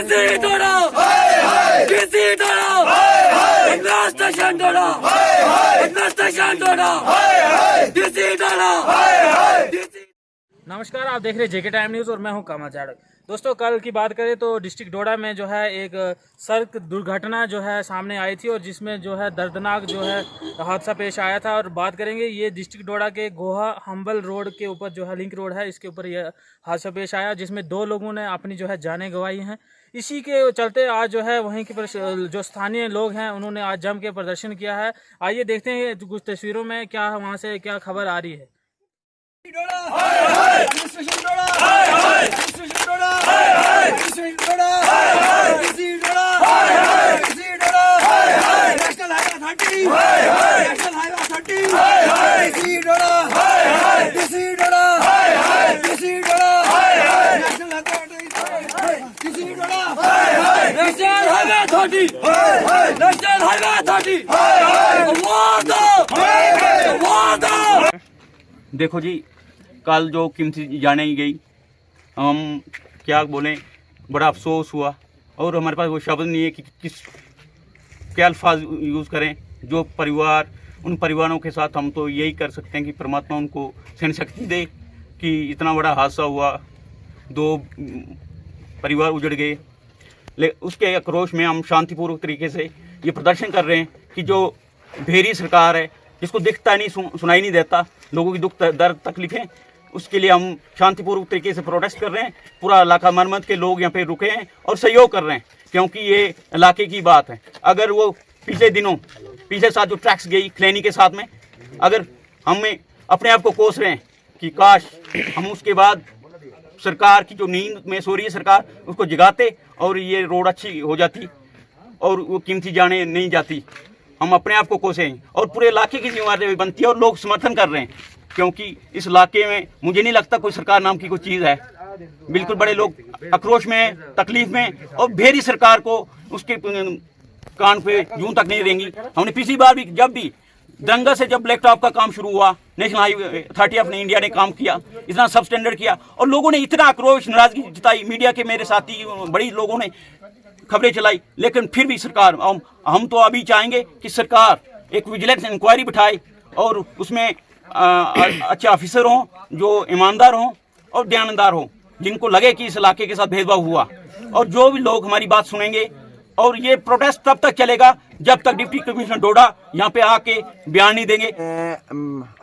किसी डोरा किसी डोरा इतना स्टेशन डोरा इतना स्टेशन डोरा किसी डोरा। नमस्कार, आप देख रहे हैं जेके टाइम न्यूज़ और मैं हूं कामाचाड़। दोस्तों, कल की बात करें तो डिस्ट्रिक्ट डोडा में जो है एक सड़क दुर्घटना जो है सामने आई थी और जिसमें जो है दर्दनाक जो है हादसा पेश आया था। और बात करेंगे ये डिस्ट्रिक्ट डोडा के गोहा हम्बल रोड के ऊपर जो है लिंक रोड है, इसके ऊपर यह हादसा पेश आया जिसमें 2 लोगों ने अपनी जो है जानें गंवाई हैं। इसी के चलते आज जो है वहीं के जो स्थानीय लोग हैं उन्होंने आज जम के प्रदर्शन किया है। आइए देखते हैं कुछ तस्वीरों में क्या वहाँ से क्या खबर आ रही है। देखो जी, कल जो कीमती जाने ही गई, हम क्या बोलें, बड़ा अफसोस हुआ और हमारे पास वो शब्द नहीं है कि क्या अल्फाज यूज़ करें। जो परिवार, उन परिवारों के साथ हम तो यही कर सकते हैं कि परमात्मा उनको सहन शक्ति दे कि इतना बड़ा हादसा हुआ, 2 परिवार उजड़ गए। उसके आक्रोश में हम शांतिपूर्वक तरीके से ये प्रदर्शन कर रहे हैं कि जो भेरी सरकार है, जिसको दिखता नहीं, सुनाई नहीं देता लोगों की दुख दर्द तकलीफें, उसके लिए हम शांतिपूर्वक तरीके से प्रोटेस्ट कर रहे हैं। पूरा इलाका मरमत के लोग यहाँ पे रुके हैं और सहयोग कर रहे हैं क्योंकि ये इलाके की बात है। अगर वो पिछले साथ जो ट्रैक्स गई खलैनी के साथ में, अगर हमें अपने आप को कोस रहे हैं कि काश हम उसके बाद सरकार की जो नींद में सो रही है सरकार, उसको जगाते और ये रोड अच्छी हो जाती और वो कीमती जाने नहीं जाती। हम अपने आप को कोसें और पूरे इलाके की जिम्मेदारी बनती है और लोग समर्थन कर रहे हैं क्योंकि इस इलाके में मुझे नहीं लगता कोई सरकार नाम की कोई चीज़ है। बिल्कुल बड़े लोग आक्रोश में, तकलीफ में, और भेरी सरकार को उसके कान पे यूं तक नहीं देंगी। हमने पिछली बार भी, जब भी दंगा से जब ब्लैक टॉप का काम शुरू हुआ, national highway authority of India ने काम किया, इतना सब स्टैंडर्ड किया और लोगों ने इतना आक्रोश, नाराजगी जताई। मीडिया के मेरे साथी बड़ी लोगों ने खबरें चलाई, लेकिन फिर भी सरकार, हम तो अभी चाहेंगे कि सरकार एक विजिलेंस इंक्वायरी बिठाए और उसमें अच्छे ऑफिसर हों जो ईमानदार हों और दयानदार हों, जिनको लगे कि इस इलाके के साथ भेदभाव हुआ। और जो भी लोग हमारी बात सुनेंगे, और ये प्रोटेस्ट तब तक चलेगा जब तक डिप्टी कमिश्नर डोडा यहाँ पे आके बयान नहीं देंगे।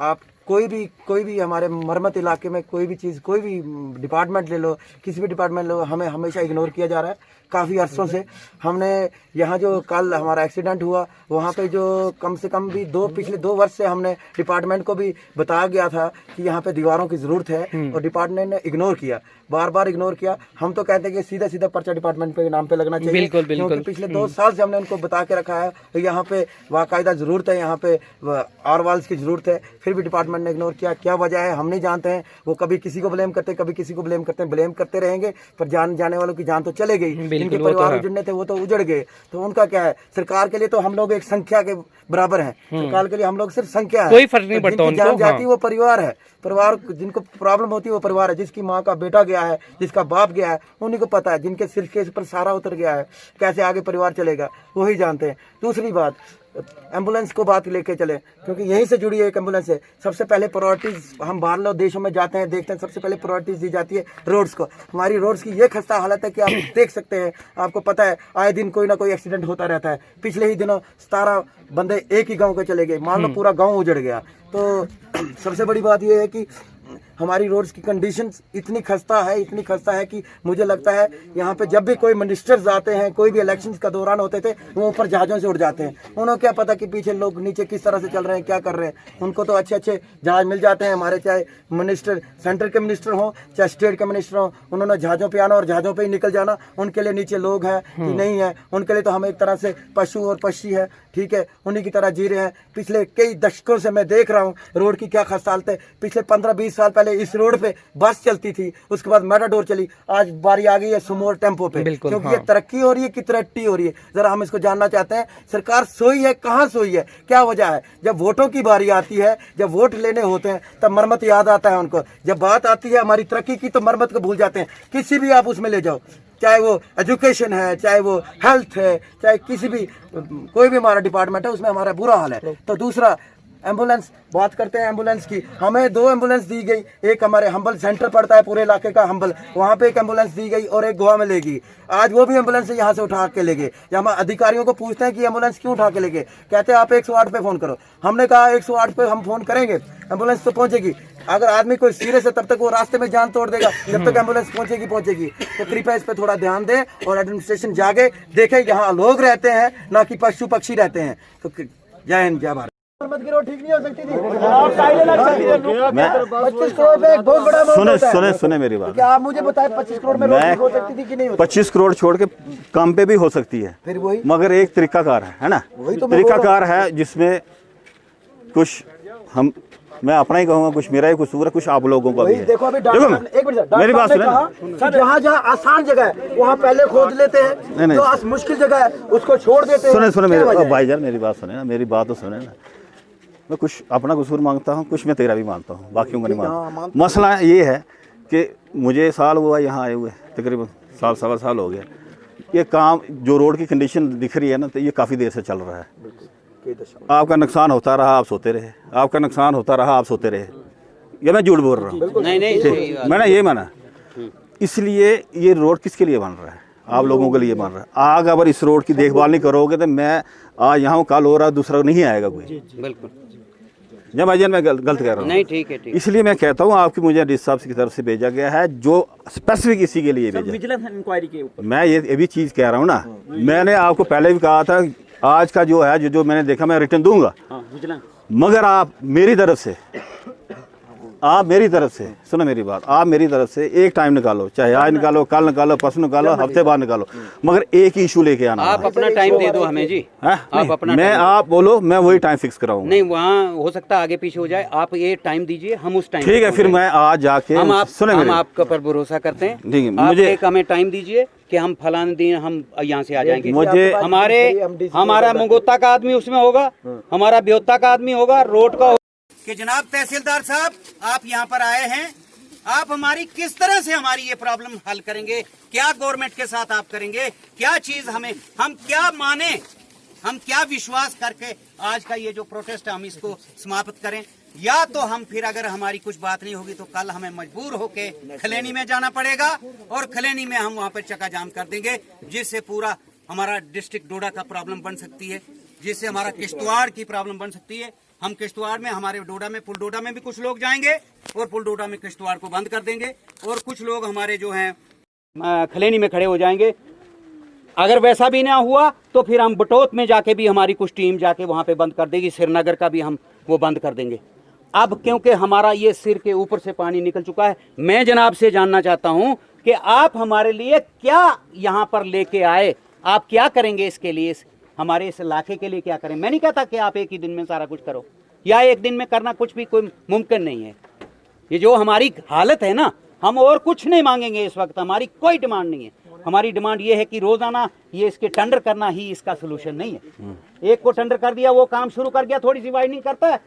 आप कोई भी हमारे मरम्मत इलाके में कोई भी चीज़, कोई भी डिपार्टमेंट ले लो, किसी भी डिपार्टमेंट लो, हमें हमेशा इग्नोर किया जा रहा है काफ़ी अरसों से। हमने यहाँ जो कल हमारा एक्सीडेंट हुआ, वहाँ पे जो कम से कम भी पिछले 2 वर्ष से हमने डिपार्टमेंट को भी बताया गया था कि यहाँ पे दीवारों की ज़रूरत है और डिपार्टमेंट ने इग्नोर किया, बार बार इग्नोर किया। हम तो कहते हैं कि सीधा पर्चा डिपार्टमेंट पे नाम पे लगना चाहिए। बिल्कुल। क्योंकि पिछले 2 साल से हमने उनको बता के रखा है तो यहाँ पे बाकायदा ज़रूरत है, यहाँ पे आर वाल्स की ज़रूरत है, फिर भी डिपार्टमेंट ने इग्नोर किया। क्या वजह है हम नहीं जानते हैं। वो कभी किसी को ब्लेम करते, कभी किसी को ब्लेम करते हैं। ब्लेम करते रहेंगे पर जाने वालों की जान तो चले गई। जिनके परिवार उजड़ने थे वो तो उजड़ गए, तो उनका क्या है। सरकार के लिए तो हम लोग एक संख्या के बराबर हैं, सरकार के लिए हम लोग सिर्फ संख्या है, कोई फर्क नहीं पड़ता। उनको जान जाती वो परिवार है, परिवार जिनको प्रॉब्लम होती है वो परिवार है। जिसकी माँ का बेटा गया है, जिसका बाप गया है, उन्हीं को पता है। जिनके सिर के ऊपर सारा उतर गया है, कैसे आगे परिवार चलेगा वही जानते हैं। दूसरी बात, एम्बुलेंस को बात लेके चले क्योंकि यहीं से जुड़ी एक एम्बुलेंस है। सबसे पहले प्रायोरिटीज, हम बाहर लोग देशों में जाते हैं, देखते हैं, सबसे पहले प्रायोरिटीज दी जाती है रोड्स को। हमारी रोड्स की ये खस्ता हालत है कि आप देख सकते हैं, आपको पता है आए दिन कोई ना कोई एक्सीडेंट होता रहता है। पिछले ही दिनों 17 बंदे एक ही गांव के चले गए, मान लो पूरा गांव उजड़ गया। तो सबसे बड़ी बात यह है कि हमारी रोड्स की कंडीशन इतनी खस्ता है कि मुझे लगता है यहाँ पे जब भी कोई मिनिस्टर्स आते हैं, कोई भी इलेक्शंस का दौरान होते थे, वो ऊपर जहाज़ों से उड़ जाते हैं। उन्हें क्या पता कि पीछे लोग नीचे किस तरह से चल रहे हैं, क्या कर रहे हैं। उनको तो अच्छे जहाज मिल जाते हैं। हमारे चाहे मिनिस्टर सेंटर के मिनिस्टर हों चाहे स्टेट के मिनिस्टर हों, उन्होंने जहाज़ों पर आना और जहाज़ों पर ही निकल जाना। उनके लिए नीचे लोग हैं कि नहीं है, उनके लिए तो हम एक तरह से पशु और पक्षी है, ठीक है, उन्हीं की तरह जी रहे हैं। पिछले कई दशकों से मैं देख रहा हूँ रोड की क्या खस्ता हालत है। पिछले 15-20 साल पहले इस रोड पे बस चलती थी, उसके बाद मेटाडोर चली, आज बारी आ गई है सुमो और टेम्पो पे। क्योंकि ये तरक्की हो रही है कि तरट्टी हो रही है, जरा हम इसको जानना चाहते हैं। सरकार सोई है, कहाँ सोई है, क्या वजह है। जब वोटों की बारी आती है, जब वोट लेने होते हैं तब मरम्मत याद आता है उनको। जब बात आती है हमारी तरक्की की तो मरम्मत को भूल जाते हैं। किसी भी आप उसमें ले जाओ, चाहे वो एजुकेशन है, चाहे वो हेल्थ है, चाहे किसी भी कोई भी हमारा डिपार्टमेंट है उसमें हमारा बुरा हाल है। तो दूसरा एम्बुलेंस, बात करते हैं एम्बुलेंस की, हमें 2 एम्बुलेंस दी गई, एक हमारे हम्बल सेंटर पड़ता है पूरे इलाके का हम्बल, वहाँ पे एक एम्बुलेंस दी गई और एक गोवा में लेगी। आज वो भी एम्बुलेंस यहाँ से उठा के ले गए। जब हम अधिकारियों को पूछते हैं कि एम्बुलेंस क्यों उठा के ले गए, कहते हैं आप 108 पे फ़ोन करो। हमने कहा 108 पे हम फ़ोन करेंगे, एम्बुलेंस तो पहुँचेगी। अगर आदमी कोई सीरियस है तब तक वो रास्ते में जान तोड़ देगा, जब तक एम्बुलेंस पहुँचेगी। तो कृपया इस पर थोड़ा ध्यान दें और एडमिनिस्ट्रेशन जागे, देखे यहाँ लोग रहते हैं ना कि पशु पक्षी रहते हैं। तो जय हिंद, जय भारत। ठीक नहीं हो सकती थी, 25 करोड़ में एक बहुत बड़ा अमाउंट होता है। सुने मेरी बात। क्या आप मुझे बताएं 25 करोड़ में रोड हो सकती थी कि नहीं होती? 25 करोड़ छोड़ के कम पे भी हो सकती है, फिर वही मगर एक तरीकाकार है ना, तरीकाकार है जिसमें कुछ मैं अपना ही कहूँगा, कुछ मेरा ही कसूर है, कुछ आप लोगों का भी है। देखो अभी मेरी बात सुने, जहाँ जहाँ आसान जगह है वहाँ पहले खोद लेते हैं, जो मुश्किल जगह है उसको छोड़ देते हैं। सुने मेरे भाईजान, मेरी बात सुने ना, मेरी बात तो सुने ना। मैं कुछ अपना कसूर मांगता हूँ, कुछ मैं तेरा भी मानता हूँ, बाकियों का नहीं मानता। मसला ये है कि मुझे साल हुआ यहाँ आए हुए, तकरीबन साल सवा साल हो गया। ये काम जो रोड की कंडीशन दिख रही है ना, तो ये काफ़ी देर से चल रहा है। आपका नुकसान होता रहा, आप सोते रहे, आपका नुकसान होता रहा, आप सोते रहे। ये मैं झूठ बोल रहा हूँ? नहीं, मैंने ये माना। इसलिए ये रोड किसके लिए बन रहा है? आप लोगों के लिए बन रहा है। आग अगर इस रोड की देखभाल नहीं करोगे तो मैं आज यहाँ कल हो रहा, दूसरा नहीं आएगा कोई। बिल्कुल जब भाईजान मैं गलत कह रहा हूँ? नहीं, ठीक है, ठीक। इसलिए मैं कहता हूँ आपकी, मुझे डीसी साहब की तरफ से भेजा गया है जो स्पेसिफिक इसी के लिए भेजा। विजिलेंस इंक्वायरी के ऊपर मैं ये भी चीज़ कह रहा हूँ ना। मैंने आपको पहले भी कहा था, आज का जो है जो मैंने देखा मैं रिटर्न दूंगा, मगर आप मेरी तरफ से सुनो मेरी बात, आप मेरी तरफ से एक टाइम निकालो, चाहे आज निकालो, कल निकालो, परसों निकालो, हफ्ते बाद निकालो, मगर एक ही इशू लेके आना। आप अपना टाइम दे दो हमें जी। आप अपना मैं आप बोलो, मैं वही टाइम फिक्स कराऊंगा। नहीं, वहाँ हो सकता है आगे पीछे हो जाए, आप ये टाइम दीजिए, हम उस टाइम ठीक है। फिर मैं आज जाके हम आपका पर भरोसा करते हैं। ठीक है, मुझे एक हमें टाइम दीजिए कि हम फलाने दिन हम यहाँ से आ जाएंगे। मुझे हमारा मंगोता का आदमी उसमें होगा, हमारा ब्योता का आदमी होगा, रोड का। कि जनाब तहसीलदार साहब, आप यहाँ पर आए हैं, आप हमारी किस तरह से हमारी ये प्रॉब्लम हल करेंगे? क्या गवर्नमेंट के साथ आप करेंगे? क्या चीज हम क्या माने, हम क्या विश्वास करके आज का ये जो प्रोटेस्ट है हम इसको समाप्त करें? या तो हम फिर अगर हमारी कुछ बात नहीं होगी तो कल हमें मजबूर होके खलेनी में जाना पड़ेगा और खलेनी में हम वहाँ पर चक्का जाम कर देंगे, जिससे पूरा हमारा डिस्ट्रिक्ट डोडा का प्रॉब्लम बन सकती है, जिससे हमारा किश्तवाड़ की प्रॉब्लम बन सकती है। हम किश्तवाड़ में, हमारे डोडा में, पुल डोडा में भी कुछ लोग जाएंगे और पुल डोडा में किश्तवाड़ को बंद कर देंगे और कुछ लोग हमारे जो हैं खलेनी में खड़े हो जाएंगे। अगर वैसा भी ना हुआ तो फिर हम बटोत में जाके भी हमारी कुछ टीम जाके वहाँ पे बंद कर देगी, श्रीनगर का भी हम वो बंद कर देंगे। अब क्योंकि हमारा ये सिर के ऊपर से पानी निकल चुका है, मैं जनाब से जानना चाहता हूँ कि आप हमारे लिए क्या यहाँ पर लेके आए, आप क्या करेंगे इसके लिए, हमारे इस इलाके के लिए क्या करें? मैं नहीं कहता कि आप एक ही दिन में सारा कुछ करो, या एक दिन में करना कुछ भी कोई मुमकिन नहीं है। ये जो हमारी हालत है ना, हम और कुछ नहीं मांगेंगे इस वक्त, हमारी कोई डिमांड नहीं है। हमारी डिमांड ये है कि रोजाना ये इसके टेंडर करना ही इसका सोल्यूशन नहीं है। एक को टेंडर कर दिया, वो काम शुरू कर गया, थोड़ी सी वाइडनिंग करता है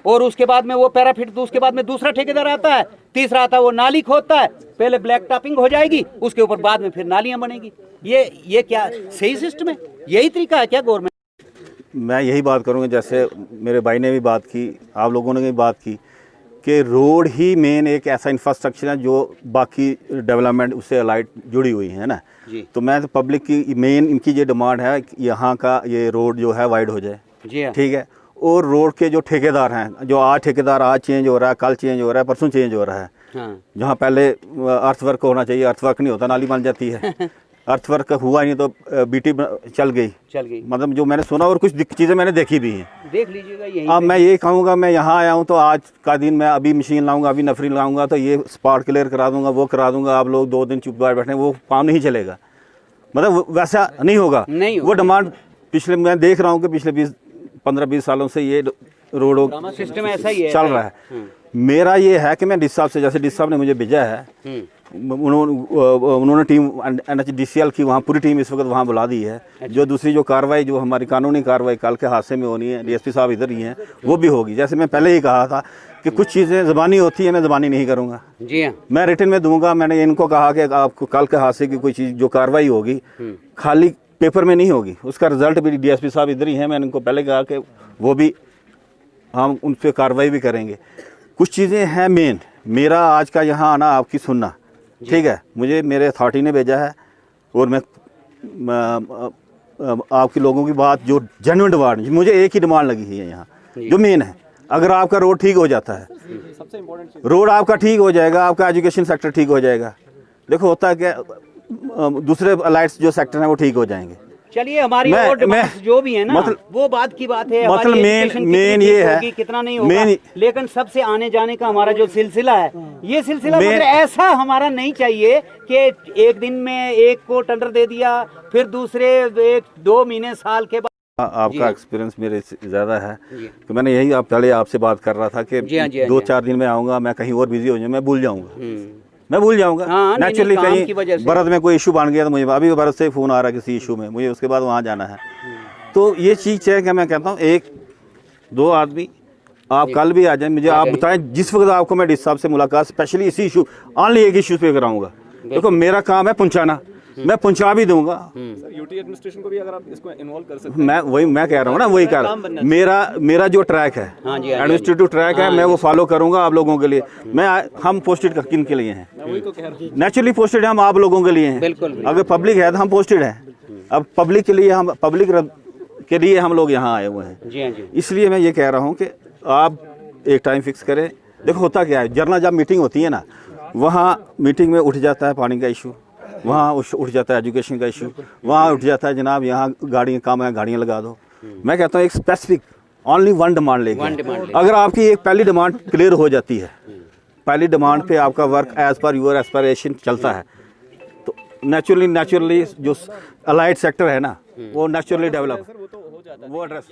और उसके बाद में वो पैराफिट, उसके बाद में दूसरा ठेकेदार आता है, तीसरा आता है, वो नाली खोदता है, पहले ब्लैक टॉपिंग हो जाएगी, उसके ऊपर बाद में फिर नालियां बनेगी। ये क्या सही सिस्टम है? यही तरीका है क्या गवर्नमेंट? मैं यही बात करूँगा, जैसे मेरे भाई ने भी बात की, आप लोगों ने भी बात की कि रोड ही मेन एक ऐसा इंफ्रास्ट्रक्चर है जो बाकी डेवलपमेंट उससे अलाइट जुड़ी हुई है ना। तो मैं तो पब्लिक की मेन इनकी ये डिमांड है कि यहाँ का ये रोड जो है वाइड हो जाए, ठीक है। और रोड के जो ठेकेदार हैं, जो आज ठेकेदार आज चेंज हो रहा है, कल चेंज हो रहा है, परसों चेंज हो रहा है। जहाँ पहले अर्थवर्क होना चाहिए, अर्थवर्क नहीं होता, नाली बन जाती है। अर्थवर्क हुआ नहीं तो बीटी चल गई, मतलब जो मैंने सुना और कुछ चीज़ें मैंने देखी भी हैं, देख लीजिएगा। अब मैं ये कहूँगा, मैं यहाँ आया हूँ तो आज का दिन मैं अभी मशीन लाऊंगा, अभी नफरी लाऊंगा तो ये स्पॉट क्लियर करा दूंगा, वो करा दूंगा, आप लोग 2 दिन चुप बैठे, वो काम नहीं चलेगा, मतलब वैसा नहीं होगा। वो डिमांड पिछले, मैं देख रहा हूँ कि पिछले 15-20 सालों से ये रोड सिस्टम ऐसा ही है, चल रहा है। मेरा ये है कि मैं डीसी साहब से, जैसे डीसी साहब ने मुझे भेजा है, उन्होंने टीम NHDCL की वहाँ पूरी टीम इस वक्त वहाँ बुला दी है। जो दूसरी जो कार्रवाई, जो हमारी कानूनी कार्रवाई कल के हादसे में होनी है, DSP साहब इधर ही हैं, वो भी होगी। जैसे मैं पहले ही कहा था कि कुछ चीज़ें ज़बानी होती है, मैं ज़बानी नहीं करूँगा। जी हाँ, मैं रिटन में दूंगा। मैंने इनको कहा कि आपको कल के हादसे की कोई चीज़ जो कार्रवाई होगी खाली पेपर में नहीं होगी, उसका रिजल्ट भी डीएसपी साहब इधर ही हैं। मैंने इनको पहले कहा कि वो भी हम उन पर कार्रवाई भी करेंगे। कुछ चीज़ें हैं मेन, मेरा आज का यहाँ आना आपकी सुनना, ठीक है, मुझे मेरे अथॉरिटी ने भेजा है और मैं आपके लोगों की बात जो जेन्युइन डिमांड, मुझे एक ही डिमांड लगी है यहाँ जो मेन है। अगर आपका रोड ठीक हो जाता है, रोड आपका ठीक हो जाएगा, आपका एजुकेशन सेक्टर ठीक हो जाएगा। देखो होता है क्या, दूसरे अलाइट्स जो सेक्टर हैं वो ठीक हो जाएंगे। चलिए हमारी और डिमांड्स जो भी है ना, वो बात की बात है। मतलब मेन ये है, कितना नहीं होगा, लेकिन सबसे आने जाने का हमारा जो सिलसिला है, ये सिलसिला मतलब ऐसा हमारा नहीं चाहिए कि एक दिन में एक को टेंडर दे दिया, फिर दूसरे 1-2 महीने साल के बाद। आपका एक्सपीरियंस मेरे से ज़्यादा है कि मैंने यही पहले आपसे बात कर रहा था कि 2-4 दिन में आऊँगा, मैं कहीं और बिजी हो जाऊँ, मैं भूल जाऊँगा, नेचुरली कहीं भारत में कोई इशू बन गया तो मुझे अभी भारत से फ़ोन आ रहा है किसी इशू में, मुझे उसके बाद वहाँ जाना है। तो ये चीज़ है कि मैं कहता हूँ 1-2 आदमी आप कल भी आ जाएं, मुझे आप बताएं जिस वक्त आपको मैं डीसी साहब से मुलाकात स्पेशली इसी इशू ऑनली एक इशू पे कराऊंगा। देखो मेरा काम है पहुँचाना, मैं पहुंचा भी दूंगा। यूटी एडमिनिस्ट्रेशन को भी अगर आप इसको इन्वॉल्व कर सकते हैं, मैं कह रहा हूँ ना, वही कर मेरा जो ट्रैक है एडमिनिस्ट्रेटिव ट्रैक है, मैं वो फॉलो करूंगा आप लोगों के लिए। हम पोस्टेड किन के लिए हैं? नेचुरली पोस्टेड हम आप लोगों के लिए हैं। अगर पब्लिक है तो हम पोस्टेड हैं। अब पब्लिक के लिए हम लोग यहाँ आए हुए हैं। इसलिए मैं ये कह रहा हूँ कि आप एक टाइम फिक्स करें। देखो होता क्या है, जर्नल जब मीटिंग होती है ना, वहाँ मीटिंग में उठ जाता है पानी का इशू, वहाँ उठ जाता है एजुकेशन का इशू, वहाँ उठ जाता है जनाब यहाँ गाड़ियाँ काम है, गाड़ियाँ लगा दो। मैं कहता हूँ एक स्पेसिफिक ओनली वन डिमांड लेके, अगर आपकी एक पहली डिमांड क्लियर हो जाती है, पहली डिमांड पे आपका work as per your aspiration चलता है, तो नेचुरली जो अलाइड सेक्टर है ना, वो नेचुरली डेवलप, वो एड्रेस